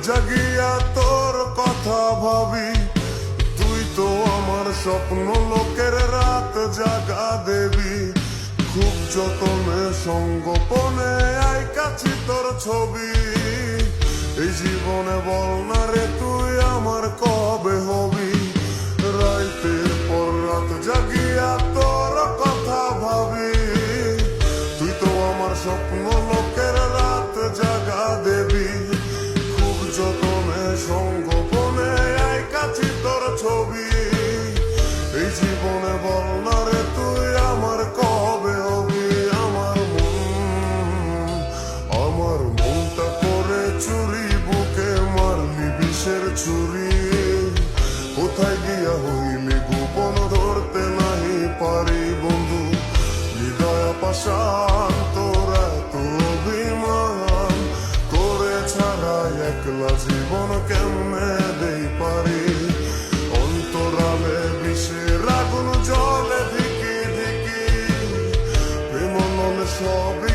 জাগিয়া তোর কথা ভাবি, তুই তো আমার স্বপ্ন লোকের রাত জাগা দেবী। খুব যতনে সঙ্গোপনে আই কাছি তোর ছবি, এই জীবনে বল না রে তুই আমার কবে হবি। রাইতের পর রাত জাগিয়া তোর কথা ভাবি, তুই তো আমার স্বপ্ন লোকের রাত জাগা দেবী। খুব যতনে সঙ্গোপনে আই কাছি তোর ছবি, এই জীবনে বল না রে তুই আমার কবে হবি। আমার মনটা করে চুরি, বুকে মারলি বিষের ছুরি। কোথায় গিয়া হইলি গোপন ধরতে নাহি পারি বন্ধু। হৃদয় পাশান তোরা তো অভিমান করে ছাড়া একলা জীবন কেমনে দেই পারি। অন্তরালে বিষের আগুন জলে ধিকি ধিকি, প্রেম মন সবই